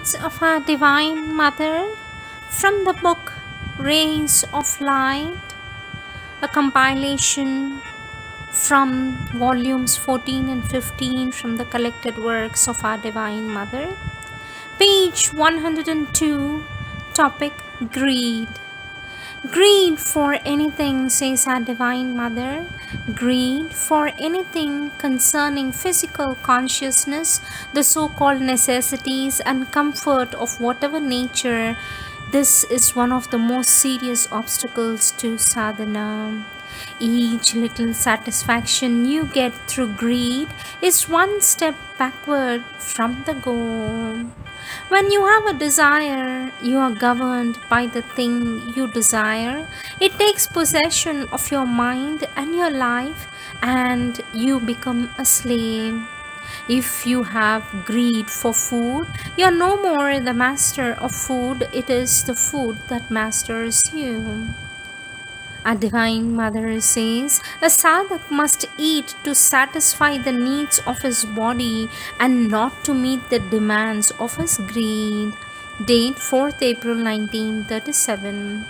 words of our Divine Mother from the book Rays of Light, a compilation from volumes 14 and 15 from the collected works of our Divine Mother. Page 102, topic Greed. Greed for anything, says our Divine Mother. Greed for anything concerning physical consciousness, the so-called necessities and comfort of whatever nature. This is one of the most serious obstacles to sadhana. Each little satisfaction you get through greed is one step backward from the goal. When you have a desire, you are governed by the thing you desire. It takes possession of your mind and your life, and you become a slave. If you have greed for food, you are no more the master of food, it is the food that masters you. Our Divine Mother says, a sadhak must eat to satisfy the needs of his body and not to meet the demands of his greed. Date 4th April 1937.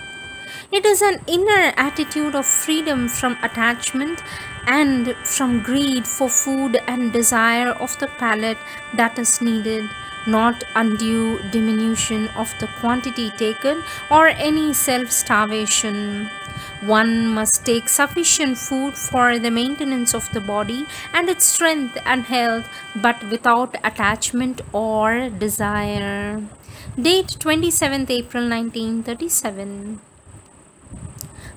It is an inner attitude of freedom from attachment and from greed for food and desire of the palate that is needed, not undue diminution of the quantity taken or any self-starvation. One must take sufficient food for the maintenance of the body and its strength and health, but without attachment or desire. Date 27th April 1937.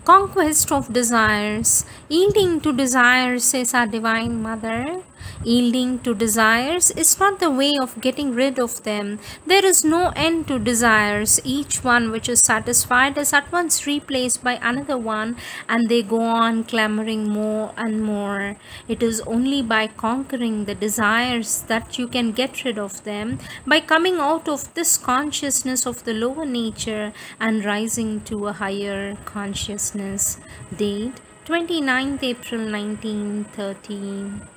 Conquest of desires. Yielding to desires, says our Divine Mother. Yielding to desires is not the way of getting rid of them. There is no end to desires. Each one which is satisfied is at once replaced by another one, and they go on clamoring more and more. It is only by conquering the desires that you can get rid of them, by coming out of this consciousness of the lower nature and rising to a higher consciousness. Date 29th April 1930.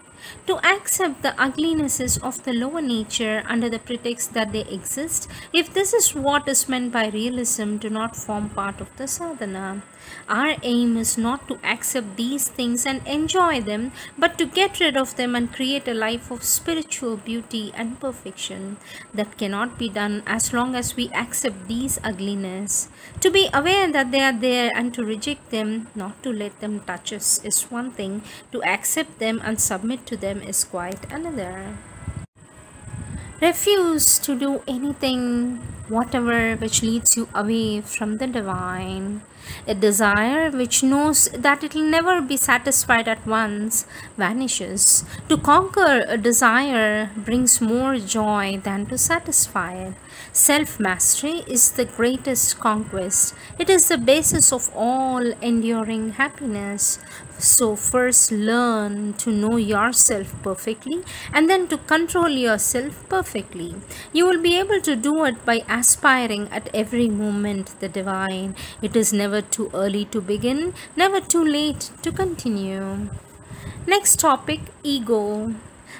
To accept the uglinesses of the lower nature under the pretext that they exist, if this is what is meant by realism, do not form part of the sadhana. Our aim is not to accept these things and enjoy them, but to get rid of them and create a life of spiritual beauty and perfection. That cannot be done as long as we accept these ugliness. To be aware that they are there and to reject them, not to let them touch us, is one thing. To accept them and submit to them is quite another. Refuse to do anything, whatever, which leads you away from the divine. A desire which knows that it will never be satisfied at once vanishes. To conquer a desire brings more joy than to satisfy it. Self-mastery is the greatest conquest. It is the basis of all enduring happiness. So first learn to know yourself perfectly and then to control yourself perfectly. You will be able to do it by aspiring at every moment the divine. It is never too early to begin, never too late to continue. Next topic, ego.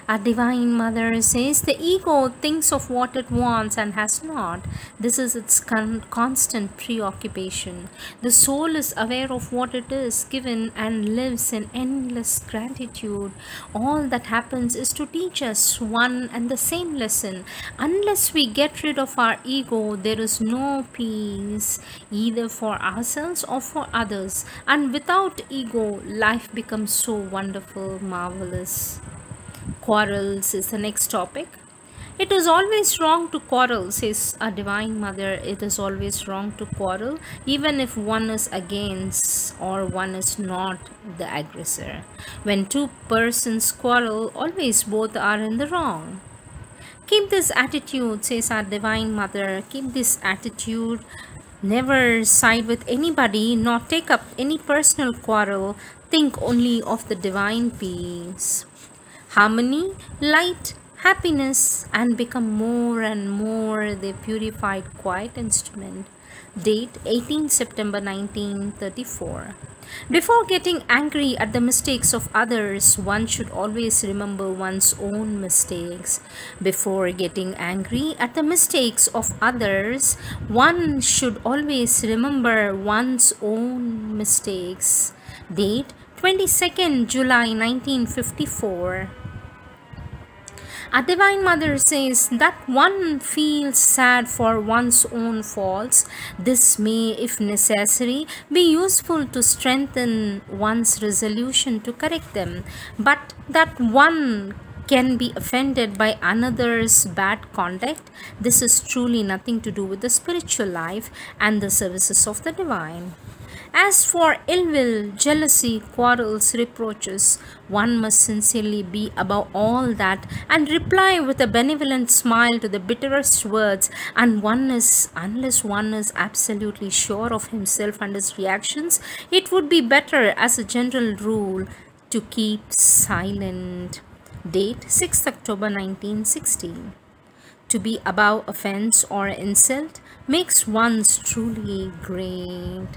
Our Divine Mother says the ego thinks of what it wants and has not. This is its constant preoccupation. The soul is aware of what it is given and lives in endless gratitude. All that happens is to teach us one and the same lesson. Unless we get rid of our ego, there is no peace, either for ourselves or for others. And without ego, life becomes so wonderful, marvelous. Quarrels is the next topic. It is always wrong to quarrel, says our Divine Mother. It is always wrong to quarrel, even if one is against or one is not the aggressor. When two persons quarrel, always both are in the wrong. Keep this attitude, says our Divine Mother. Keep this attitude. Never side with anybody, nor take up any personal quarrel. Think only of the divine peace. Harmony, light, happiness, and become more and more the purified quiet instrument. Date 18 September 1934. Before getting angry at the mistakes of others, one should always remember one's own mistakes. Before getting angry at the mistakes of others, one should always remember one's own mistakes. Date 22nd July 1954. A Divine Mother says that one feels sad for one's own faults. This may, if necessary, be useful to strengthen one's resolution to correct them, but that one can be offended by another's bad conduct, this is truly nothing to do with the spiritual life and the services of the Divine. As for ill will, jealousy, quarrels, reproaches, one must sincerely be above all that and reply with a benevolent smile to the bitterest words, and unless one is absolutely sure of himself and his reactions, it would be better as a general rule to keep silent. Date 6 October 1960. To be above offense or insult makes one truly great.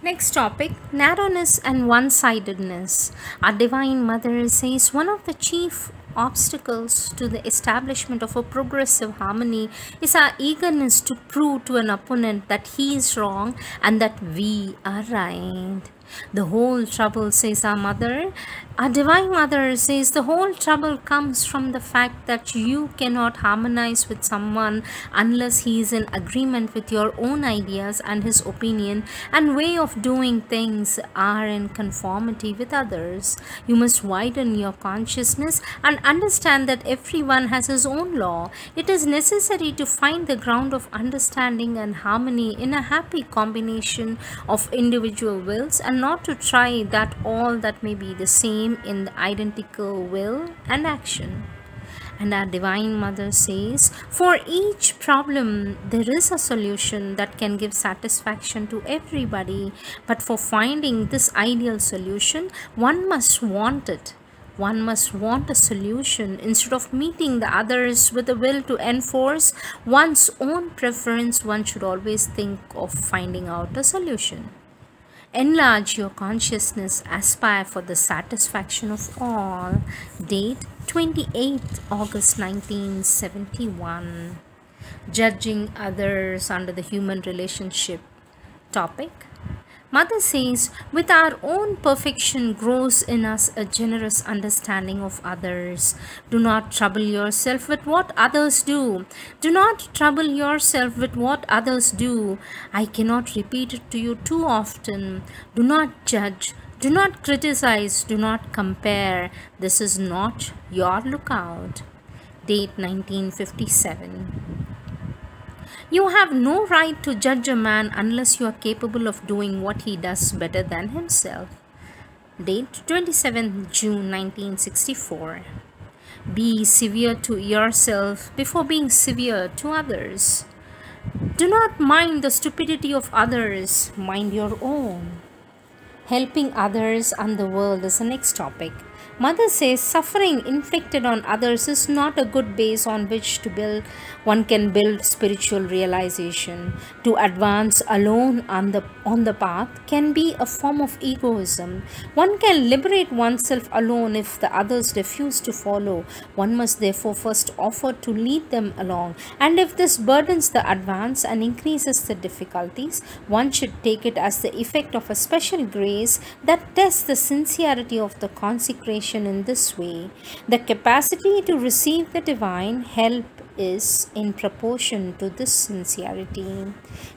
Next topic, narrowness and one-sidedness. Our Divine Mother says one of the chief obstacles to the establishment of a progressive harmony is our eagerness to prove to an opponent that he is wrong and that we are right. The whole trouble, says our Divine Mother says, the whole trouble comes from the fact that you cannot harmonize with someone unless he is in agreement with your own ideas and his opinion and way of doing things are in conformity with others. You must widen your consciousness and understand that everyone has his own law. It is necessary to find the ground of understanding and harmony in a happy combination of individual wills, and not to try that all that may be the same in the identical will and action. And our Divine Mother says, for each problem there is a solution that can give satisfaction to everybody, but for finding this ideal solution, one must want it. One must want a solution. Instead of meeting the others with a will to enforce one's own preference, one should always think of finding out a solution. Enlarge your consciousness, aspire for the satisfaction of all. Date 28th August 1971. Judging others under the human relationship topic. Mother says, with our own perfection grows in us a generous understanding of others. Do not trouble yourself with what others do. Do not trouble yourself with what others do. I cannot repeat it to you too often. Do not judge. Do not criticize. Do not compare. This is not your lookout. Date 1957. You have no right to judge a man unless you are capable of doing what he does better than himself. Date 27th June 1964. Be severe to yourself before being severe to others. Do not mind the stupidity of others, mind your own. Helping others and the world is the next topic. Mother says suffering inflicted on others is not a good base on which to build. One can build spiritual realization. To advance alone on the path can be a form of egoism. One can liberate oneself alone if the others refuse to follow. One must therefore first offer to lead them along. And if this burdens the advance and increases the difficulties, one should take it as the effect of a special grace that tests the sincerity of the consecration in this way. The capacity to receive the divine help is in proportion to this sincerity.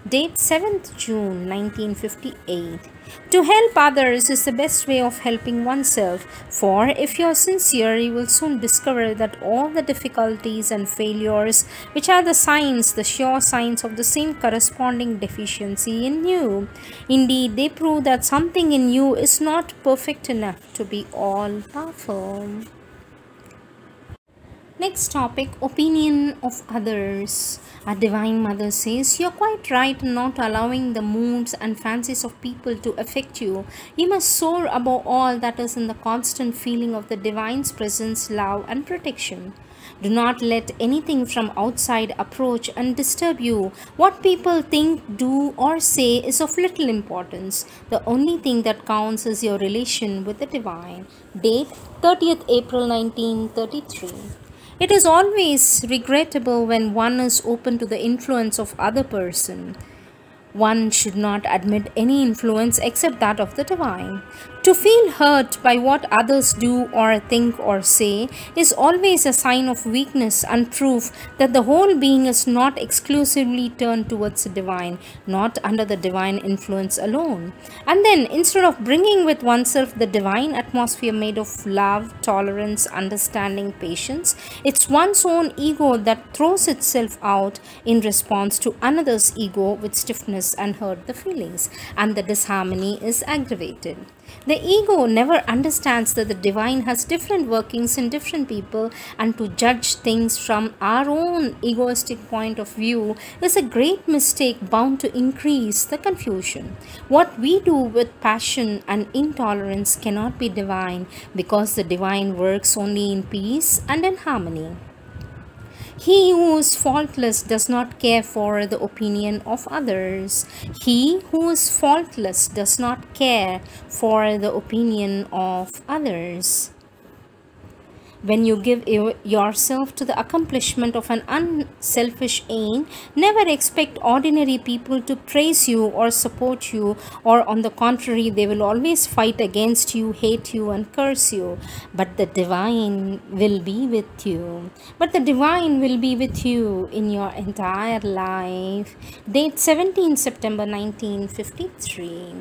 Date 7th June 1958. To help others is the best way of helping oneself, for if you are sincere, you will soon discover that all the difficulties and failures, which are the signs, the sure signs of the same corresponding deficiency in you. Indeed, they prove that something in you is not perfect enough to be all-powerful. Next topic, opinion of others. Our Divine Mother says, "You're quite right in not allowing the moods and fancies of people to affect you. You must soar above all that is in the constant feeling of the Divine's presence, love, and protection. Do not let anything from outside approach and disturb you. What people think, do, or say is of little importance. The only thing that counts is your relation with the Divine." Date 30th April 1933. It is always regrettable when one is open to the influence of other person. One should not admit any influence except that of the Divine. To feel hurt by what others do or think or say is always a sign of weakness and proof that the whole being is not exclusively turned towards the Divine, not under the Divine influence alone. And then, instead of bringing with oneself the Divine atmosphere made of love, tolerance, understanding, patience, it's one's own ego that throws itself out in response to another's ego with stiffness and hurt the feelings, and the disharmony is aggravated. The ego never understands that the Divine has different workings in different people, and to judge things from our own egoistic point of view is a great mistake bound to increase the confusion. What we do with passion and intolerance cannot be Divine, because the Divine works only in peace and in harmony. He who is faultless does not care for the opinion of others. He who is faultless does not care for the opinion of others. When you give yourself to the accomplishment of an unselfish aim, never expect ordinary people to praise you or support you, or on the contrary, they will always fight against you, hate you, and curse you. But the Divine will be with you. But the Divine will be with you in your entire life. Date 17 September 1953.